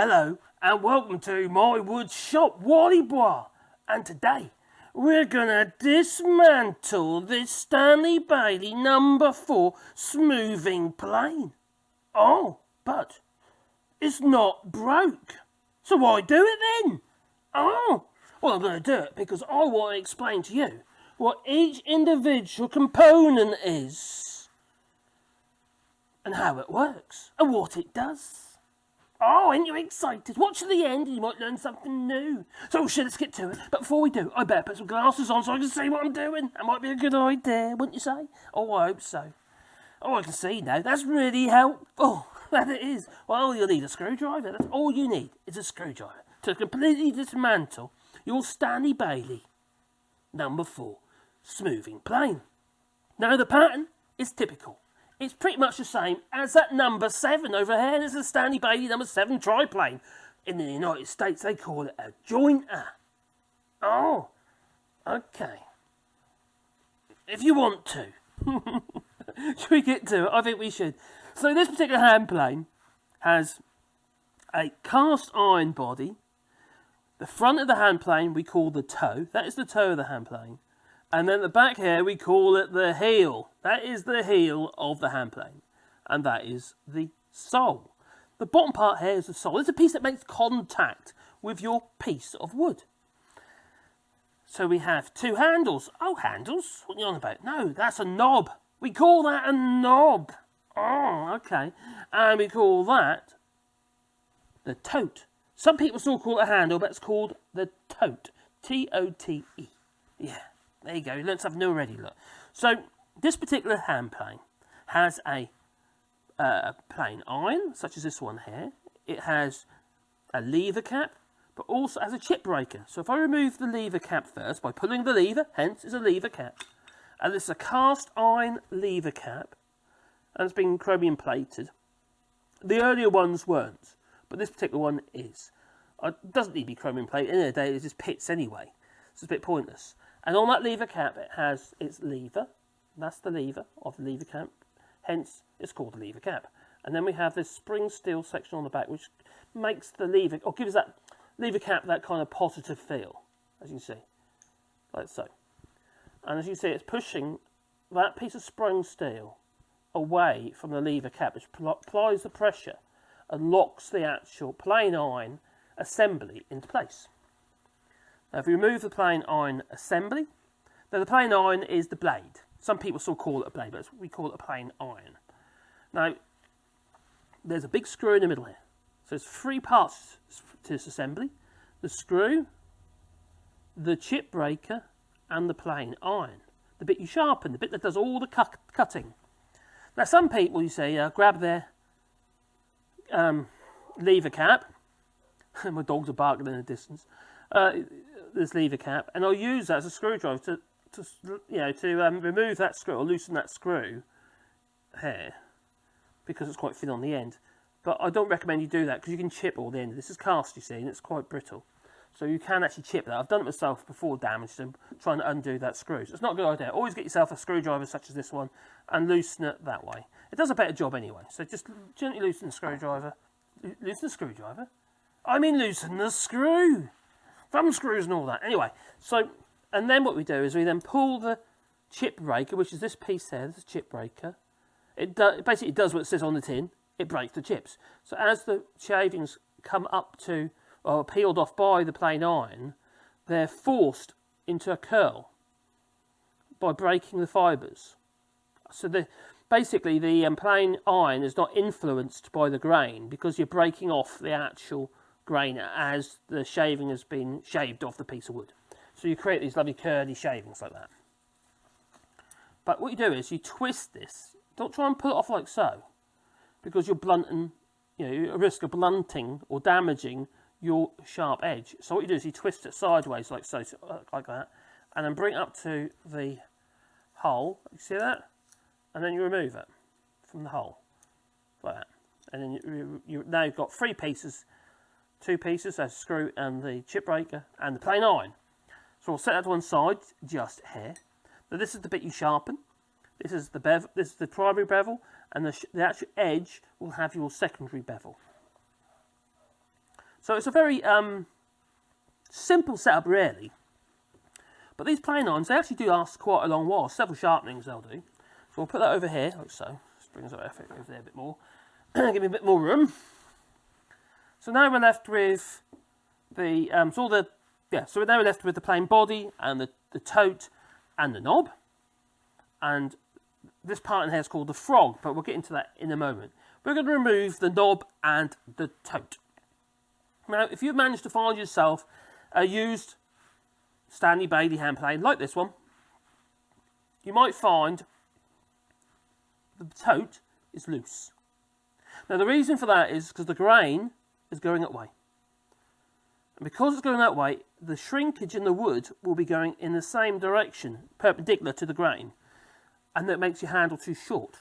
Hello and welcome to my wood shop, Wally Bois. And today we're gonna dismantle this Stanley Bailey number 4 smoothing plane. Oh, but it's not broke. So why do it then? Oh, well, I'm gonna do it because I want to explain to you what each individual component is and how it works and what it does. Oh, ain't you excited? Watch to the end and you might learn something new. So let's get to it. But before we do, I better put some glasses on so I can see what I'm doing. That might be a good idea, wouldn't you say? Oh, I hope so. Oh, I can see now. That's really helpful. That it is. Well, you'll need a screwdriver. That's all you need is a screwdriver to completely dismantle your Stanley Bailey number 4 smoothing plane. Now, the pattern is typical. It's pretty much the same as that number 7 over here. This is a Stanley Bailey number 7 triplane. In the United States, they call it a jointer. Oh, okay. If you want to. Should we get to it? I think we should. So this particular hand plane has a cast iron body. The front of the hand plane we call the toe. That is the toe of the hand plane. And then the back here, we call it the heel. That is the heel of the hand plane. And that is the sole. The bottom part here is the sole. It's a piece that makes contact with your piece of wood. So we have 2 handles. Oh, handles? What are you on about? No, that's a knob. We call that a knob. Oh, okay. And we call that the tote. Some people still call it a handle, but it's called the tote. T-O-T-E. Yeah. There you go, you learned something new already, look. So, this particular hand plane has a plain iron, such as this one here. It has a lever cap, but also has a chip breaker. So if I remove the lever cap first, by pulling the lever, hence it's a lever cap. And this is a cast iron lever cap, and it's been chromium plated. The earlier ones weren't, but this particular one is. It doesn't need to be chromium plated, in the day it's just pits anyway, so it's a bit pointless. And on that lever cap, it has its lever. That's the lever of the lever cap. Hence, it's called the lever cap. And then we have this spring steel section on the back, which makes the lever, or gives that lever cap that kind of positive feel, as you can see, like so. And as you see, it's pushing that piece of sprung steel away from the lever cap, which applies the pressure and locks the actual plain iron assembly into place. Now, if we remove the plain iron assembly, then the plain iron is the blade. Some people still call it a blade, but we call it a plain iron. Now, there's a big screw in the middle here. So there's 3 parts to this assembly. The screw, the chip breaker, and the plain iron. The bit you sharpen, the bit that does all the cutting. Now, some people, you see, grab their lever cap. My dogs are barking in the distance. This lever cap, and I'll use that as a screwdriver to remove that screw or loosen that screw here, because it's quite thin on the end. But I don't recommend you do that because you can chip all the end. This is cast, you see, and it's quite brittle, so you can actually chip that. I've done it myself before, damaged them trying to undo that screw. So it's not a good idea. Always get yourself a screwdriver such as this one and loosen it that way. It does a better job anyway. So just gently loosen the screwdriver. Loosen the screwdriver. I mean loosen the screw. Thumb screws and all that. Anyway, so, and then what we do is we then pull the chip breaker, which is this piece here, this is chip breaker. It basically does what it says on the tin. It breaks the chips. So as the shavings come up to, or peeled off by the plain iron, they're forced into a curl by breaking the fibres. So basically the plain iron is not influenced by the grain because you're breaking off the actual grain as the shaving has been shaved off the piece of wood. So you create these lovely curly shavings like that. But what you do is you twist this. Don't try and pull it off like so, because you're blunting, you're at risk of blunting or damaging your sharp edge. So what you do is you twist it sideways like so, like that, and then bring it up to the hole. You see that? And then you remove it from the hole like that. And then you now you've got 3 pieces. 2 pieces, that's a screw and the chip breaker and the plain iron. So we'll set that to one side, just here. Now this is the bit you sharpen. This is the bevel. This is the primary bevel, and the actual edge will have your secondary bevel. So it's a very simple setup really. But these plane irons, they actually do last quite a long while. Several sharpenings they'll do. So we'll put that over here, like so. Just bring us over there a bit more. Give me a bit more room. So now we're left with the so now we're left with the plain body and the tote and the knob. And this part in here is called the frog, but we'll get into that in a moment. We're going to remove the knob and the tote. Now, if you've managed to find yourself a used Stanley Bailey hand plane like this one, you might find the tote is loose. Now, the reason for that is because the grain is going that way. And because it's going that way, the shrinkage in the wood will be going in the same direction, perpendicular to the grain. And that makes your handle too short.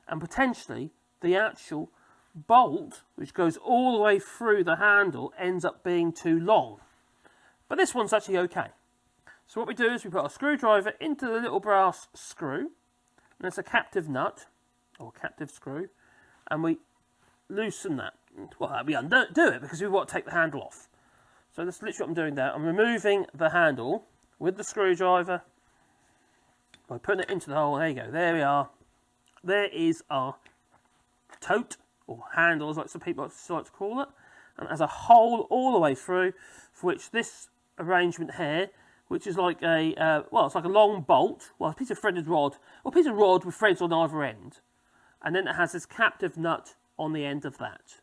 And potentially, the actual bolt, which goes all the way through the handle, ends up being too long. But this one's actually okay. So what we do is we put a screwdriver into the little brass screw. And it's a captive nut, or captive screw. And we loosen that. Well, we undo it because we want to take the handle off. So that's literally what I'm doing there. I'm removing the handle with the screwdriver by putting it into the hole. There you go. There we are. There is our tote, or handle, as like some people like to call it. And it has a hole all the way through, for which this arrangement here, which is like a, it's like a long bolt, well, a piece of threaded rod, or a piece of rod with threads on either end. And then it has this captive nut on the end of that.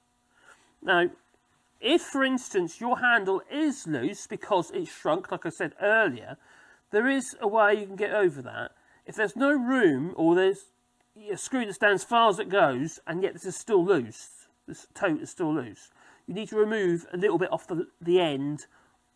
Now, if, for instance, your handle is loose because it's shrunk, like I said earlier, there is a way you can get over that. If there's no room, or there's a screw that stands as far as it goes, and yet this is still loose, this tote is still loose, you need to remove a little bit off the end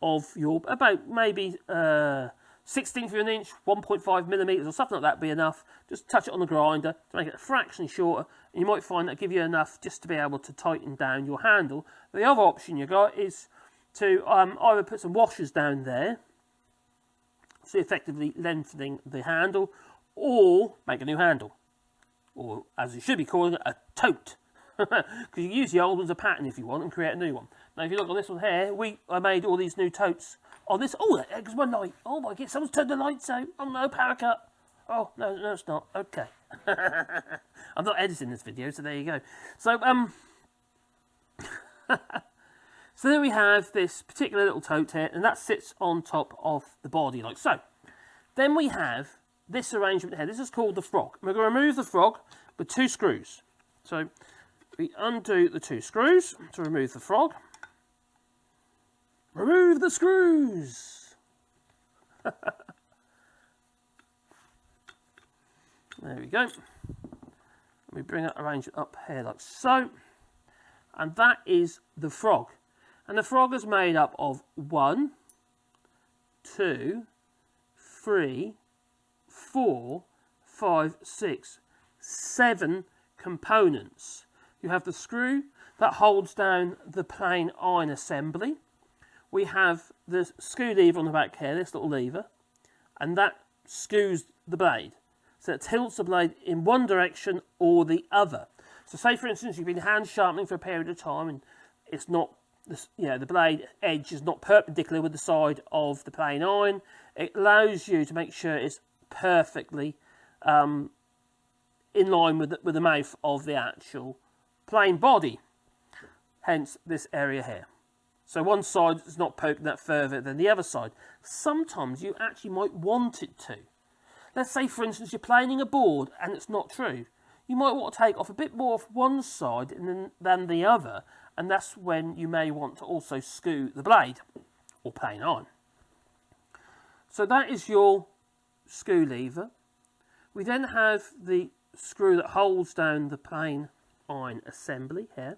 of your, about maybe 1/16 of an inch, 1.5 millimeters or something like that be enough. Just touch it on the grinder to make it a fraction shorter, and you might find that give you enough just to be able to tighten down your handle. The other option you got is to either put some washers down there, so effectively lengthening the handle, or make a new handle, or as you should be calling it, a tote. Because you use the old one as a pattern if you want and create a new one. Now if you look on this one here, I made all these new totes on this. Oh, that was my light. Oh my god, someone's turned the lights out. Oh no, power cut. Oh no, it's not. Okay. I'm not editing this video, so there you go. So so there we have this particular little tote here, and that sits on top of the body like so. Then we have this arrangement here. This is called the frog. We're going to remove the frog with 2 screws. So we undo the 2 screws to remove the frog. Remove the screws! There we go. We bring that arrangement up here like so. And that is the frog. And the frog is made up of 1, 2, 3, 4, 5, 6, 7 components. You have the screw that holds down the plain iron assembly. We have the screw lever on the back here, this little lever, and that skews the blade. So it tilts the blade in one direction or the other. So say for instance you've been hand sharpening for a period of time and it's not, the blade edge is not perpendicular with the side of the plain iron. It allows you to make sure it's perfectly in line with the mouth of the actual plain body. Hence this area here. So one side is not poking that further than the other side. Sometimes you actually might want it to. Let's say for instance you're planing a board and it's not true. You might want to take off a bit more of one side than the other, and that's when you may want to also skew the blade or plain iron. So that is your screw lever. We then have the screw that holds down the plain iron assembly here.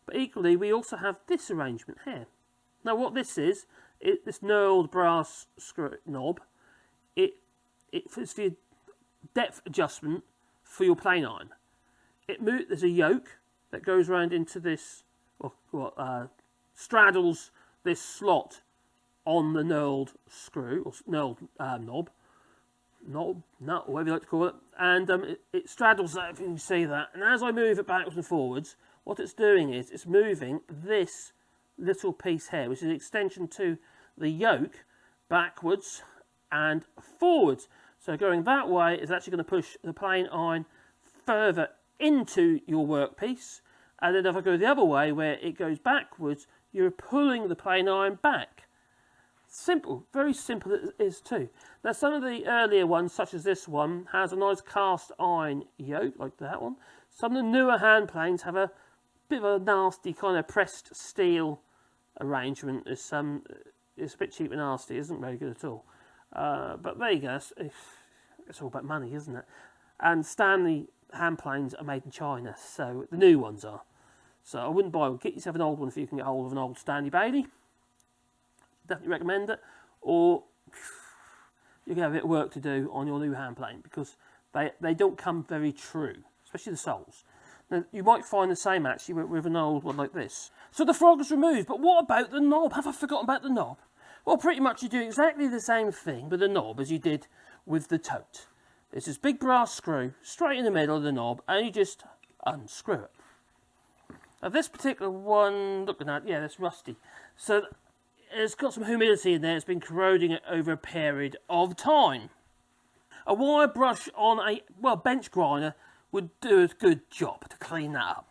But equally, we also have this arrangement here. Now what this is this knurled brass screw knob. It's for your depth adjustment for your plain iron. There's a yoke that goes around into this, straddles this slot on the knurled screw, or knurled knob, nut, whatever you like to call it, and it straddles that, if you can see that. And as I move it backwards and forwards, what it's doing is it's moving this little piece here, which is an extension to the yoke, backwards and forwards. So going that way is actually going to push the plane iron further into your workpiece. And then if I go the other way, where it goes backwards, you're pulling the plane iron back. Simple, very simple it is too. Now some of the earlier ones, such as this one, has a nice cast iron yoke, like that one. Some of the newer hand planes have a bit of a nasty kind of pressed steel arrangement. It's a bit cheap and nasty, isn't very good at all. But there you go, it's all about money, isn't it? And Stanley hand planes are made in China, so the new ones are. So I wouldn't buy one. Get yourself an old one if you can get hold of an old Stanley Bailey. Definitely recommend it. Or you can have a bit of work to do on your new hand plane, because they don't come very true, especially the soles. Now, you might find the same actually with an old one like this. So the frog is removed, but what about the knob? Have I forgotten about the knob? Well, pretty much you do exactly the same thing with the knob as you did with the tote. There's this big brass screw straight in the middle of the knob, and you just unscrew it. Now this particular one, looking at, yeah, that's rusty. So it's got some humidity in there. It's been corroding it over a period of time. A wire brush on a bench grinder would do a good job to clean that up.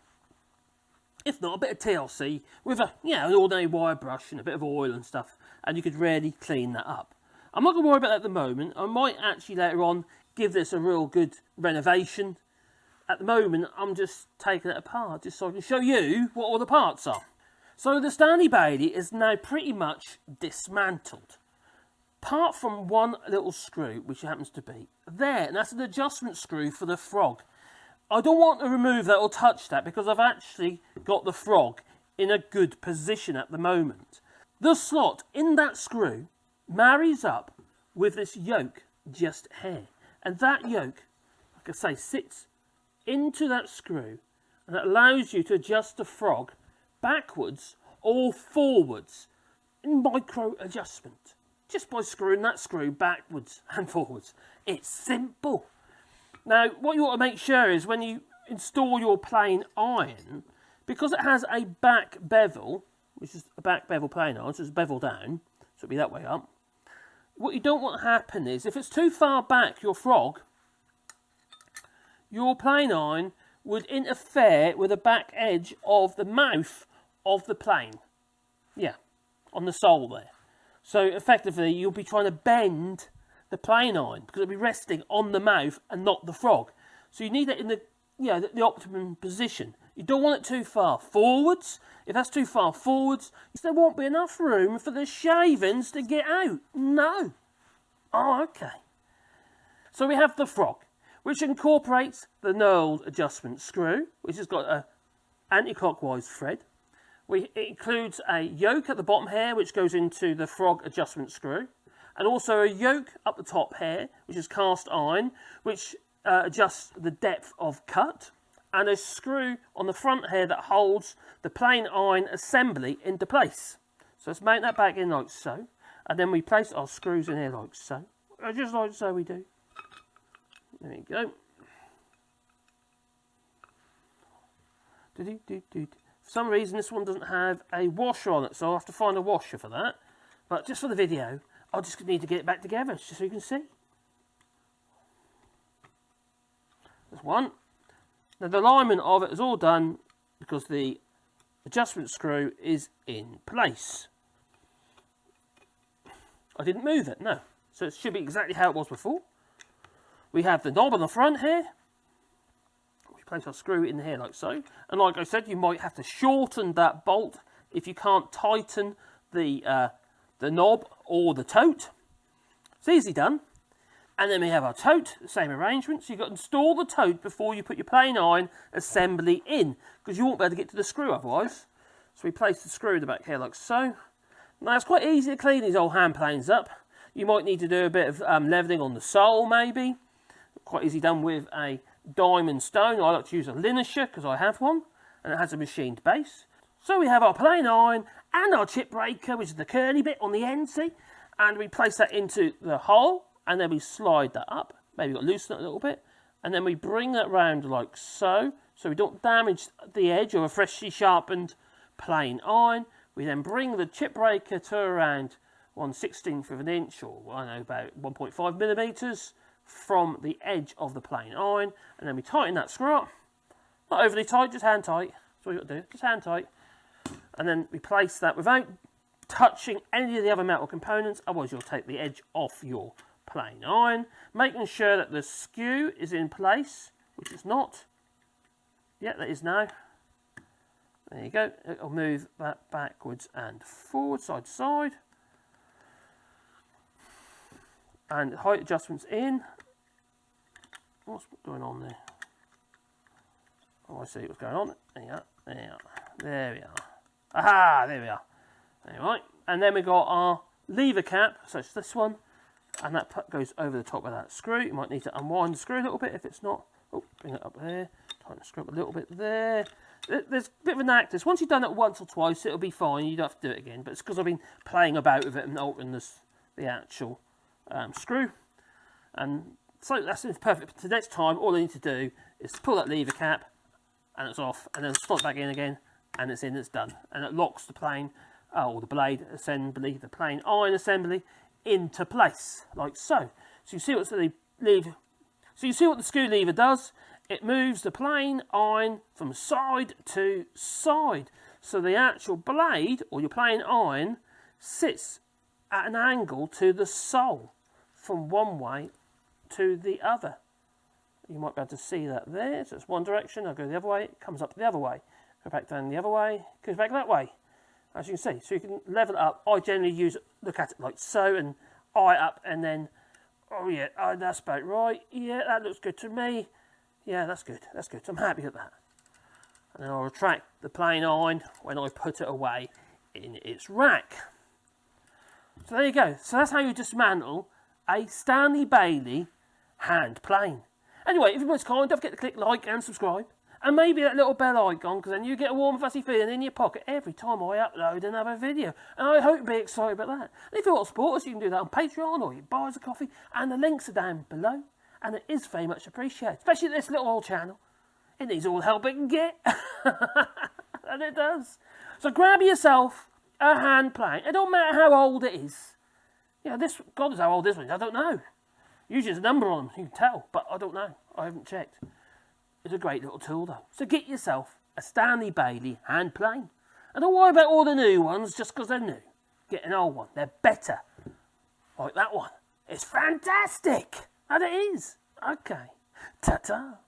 If not, a bit of TLC with an ordinary wire brush and a bit of oil and stuff, and you could really clean that up. I'm not going to worry about that at the moment. I might actually later on give this a real good renovation. At the moment, I'm just taking it apart just so I can show you what all the parts are. So the Stanley Bailey is now pretty much dismantled. Apart from one little screw, which happens to be there, and that's an adjustment screw for the frog. I don't want to remove that or touch that because I've actually got the frog in a good position at the moment. The slot in that screw marries up with this yoke just here. And that yoke, like I say, sits into that screw, and it allows you to adjust the frog backwards or forwards in micro adjustment, just by screwing that screw backwards and forwards. It's simple. Now what you want to make sure is when you install your plane iron, because it has a back bevel, which is a back bevel plane iron, so it's bevel down, so it'll be that way up. What you don't want to happen is if it's too far back, your frog, your plane iron would interfere with the back edge of the mouth of the plane. Yeah, on the sole there. So effectively you'll be trying to bend the plane iron because it'll be resting on the mouth and not the frog. So you need it in the optimum position. You don't want it too far forwards. If that's too far forwards, there won't be enough room for the shavings to get out. No. Oh, okay. So we have the frog, which incorporates the knurled adjustment screw, which has got an anti-clockwise thread. It includes a yoke at the bottom here, which goes into the frog adjustment screw, and also a yoke up the top here, which is cast iron, which adjusts the depth of cut, and a screw on the front here that holds the plane iron assembly into place. So let's mount that back in like so, and then we place our screws in here like so, just like so we do. There we go. For some reason this one doesn't have a washer on it, so I'll have to find a washer for that. But just for the video, I'll just need to get it back together just so you can see. There's one. Now the alignment of it is all done because the adjustment screw is in place. I didn't move it, no. So it should be exactly how it was before. We have the knob on the front here. We place our screw in here like so. And like I said, you might have to shorten that bolt if you can't tighten the knob or the tote. It's easy done. And then we have our tote, the same arrangement. So you've got to install the tote before you put your plane iron assembly in, because you won't be able to get to the screw otherwise. So we place the screw in the back here like so. Now it's quite easy to clean these old hand planes up. You might need to do a bit of levelling on the sole maybe. Quite easy done with a diamond stone. I like to use a linisher because I have one, and it has a machined base. So we have our plane iron and our chip breaker, which is the curly bit on the end, see? And we place that into the hole, and then we slide that up. Maybe we've got to loosen it a little bit. And then we bring that round like so we don't damage the edge of a freshly sharpened plane iron. We then bring the chip breaker to around 1/16 of an inch, or I don't know, about 1.5 millimeters from the edge of the plane iron, and then we tighten that screw up. Not overly tight, just hand tight. That's all you got to do, just hand tight. And then we place that without touching any of the other metal components, otherwise you'll take the edge off your plane iron, making sure that the skew is in place, which it's not. Yeah, that is now. There you go. It'll move that backwards and forward, side to side. And height adjustments in. What's going on there? Oh, I see what's going on. There you are. There you are. There we are. Aha! There we are. Alright. And then we've got our lever cap, so it's this one. And that goes over the top of that screw. You might need to unwind the screw a little bit if it's not. Oh, bring it up there. Tighten the screw up a little bit there. There's a bit of a knack to this. Once you've done it once or twice, it'll be fine. You don't have to do it again. But it's because I've been playing about with it and altering the actual screw. And so that's perfect. So next time, all I need to do is pull that lever cap, and it's off, and then slot it back in again, and it's in, it's done. And it locks the plane, or the blade assembly, the plane iron assembly, into place, like so. So you see what the lever, so you see what the screw lever does. It moves the plane iron from side to side. So the actual blade, or your plane iron, sits at an angle to the sole, from one way to the other. You might be able to see that there. So it's one direction. I'll go the other way. It comes up the other way. Go back down the other way. Goes back that way. As you can see. So you can level it up. I generally look at it like so and eye up and then, oh yeah, that's about right. Yeah, that looks good to me. Yeah, that's good. That's good. I'm happy with that. And then I'll retract the plane iron when I put it away in its rack. So there you go. So that's how you dismantle a Stanley Bailey hand plane. Anyway, if everyone's kind, don't forget to click like and subscribe. And maybe that little bell icon, because then you get a warm fuzzy feeling in your pocket every time I upload another video. And I hope you'll be excited about that. And if you want to support us, you can do that on Patreon, or you buy us a coffee, and the links are down below. And it is very much appreciated, especially this little old channel. It needs all the help it can get. And it does. So grab yourself a hand plane. It don't matter how old it is. You know, God knows how old this one is, I don't know. Usually there's a number on them, you can tell, but I don't know. I haven't checked. It's a great little tool though. So get yourself a Stanley Bailey hand plane. And don't worry about all the new ones just because they're new. Get an old one. They're better. Like that one. It's fantastic. And it is. Okay. Ta-ta.